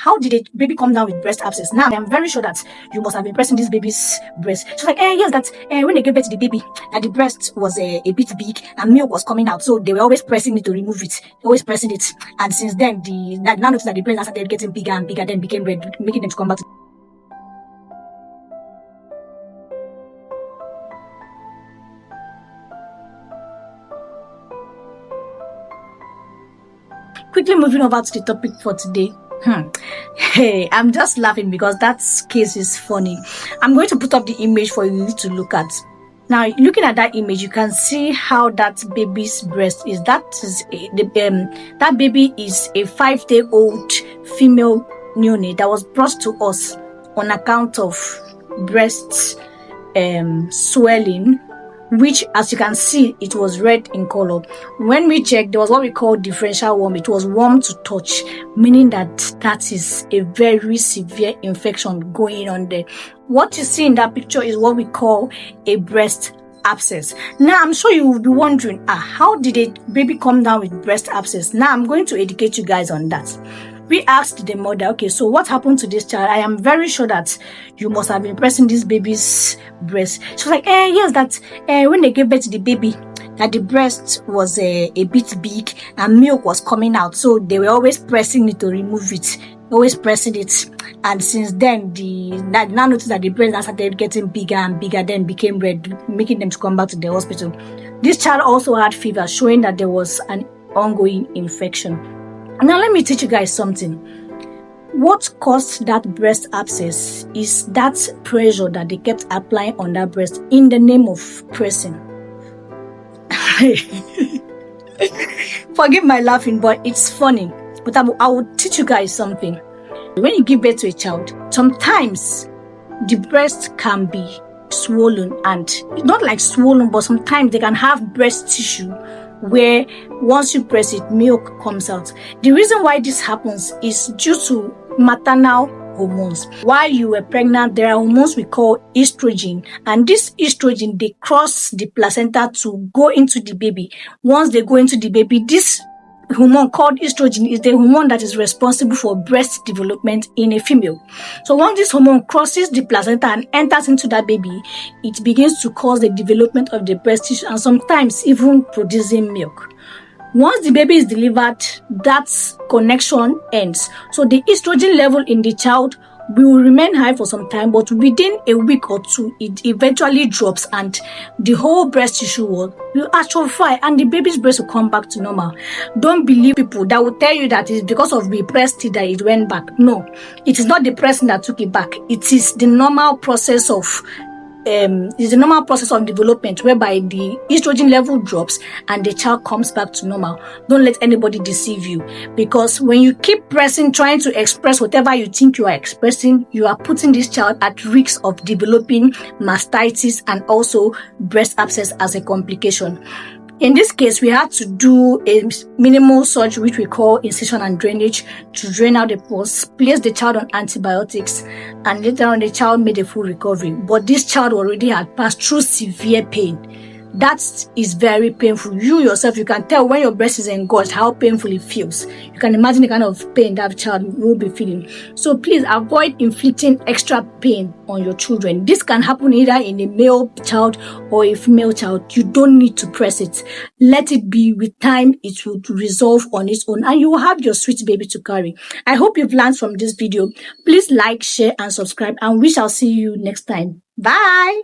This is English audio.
how did a baby come down with breast abscess? Now, I'm very sure that you must have been pressing this baby's breast. She's like, yes, that when they gave birth to the baby, that the breast was a bit big and milk was coming out. So they were always pressing it to remove it, always pressing it. And since then, now noticed that the breast started getting bigger and bigger, then became red, making them to come back to. Quickly moving over to the topic for today. Hey, I'm just laughing because that case is funny. I'm going to put up the image for you to look at. Now, looking at that image, you can see how that baby's breast is. That baby is a 5-day-old female neonate that was brought to us on account of breast swelling, which, as you can see, it was red in color. When we checked, there was what we call differential warm. It was warm to touch, meaning that is a very severe infection going on there. What you see in that picture is what we call a breast abscess. Now, I'm sure you will be wondering, how did a baby come down with breast abscess? Now, I'm going to educate you guys on that. We asked the mother, okay, so what happened to this child? I am very sure that you must have been pressing this baby's breast. She was like, yes, that when they gave birth to the baby, that the breast was a bit big and milk was coming out. So they were always pressing it to remove it, always pressing it. And since then, now noticed that the breast started getting bigger and bigger, then became red, making them to come back to the hospital. This child also had fever, showing that there was an ongoing infection. Now, let me teach you guys something. What caused that breast abscess is that pressure that they kept applying on that breast in the name of pressing. Forgive my laughing, but it's funny. But I will teach you guys something. When you give birth to a child, sometimes the breast can be swollen, and not like swollen, but sometimes they can have breast tissue where once you press it, milk comes out. The reason why this happens is due to maternal hormones. While you were pregnant, there are hormones we call estrogen, and this estrogen, they cross the placenta to go into the baby. Once they go into the baby, this hormone called estrogen is the hormone that is responsible for breast development in a female. So once this hormone crosses the placenta and enters into that baby, it begins to cause the development of the breast tissue and sometimes even producing milk. Once the baby is delivered, that connection ends. So the estrogen level in the child will remain high for some time, but within a week or two, it eventually drops and the whole breast tissue will atrophy and the baby's breast will come back to normal. Don't believe people that will tell you that it's because of the pressed it that it went back. No, it is not the pressing that took it back. It is the normal process of development whereby the estrogen level drops and the child comes back to normal. Don't let anybody deceive you, because when you keep pressing, trying to express whatever you think you are expressing, you are putting this child at risk of developing mastitis and also breast abscess as a complication. In this case, we had to do a minimal surgery, which we call incision and drainage, to drain out the pus, place the child on antibiotics, and later on the child made a full recovery. But this child already had passed through severe pain. That is very painful. You yourself, you can tell when your breast is engorged how painful it feels. You can imagine the kind of pain that child will be feeling. So please avoid inflicting extra pain on your children. This can happen either in a male child or a female child. You don't need to press it. Let it be. With time, it will resolve on its own and you will have your sweet baby to carry. I hope you've learned from this video. Please like, share and subscribe, and we shall see you next time. Bye.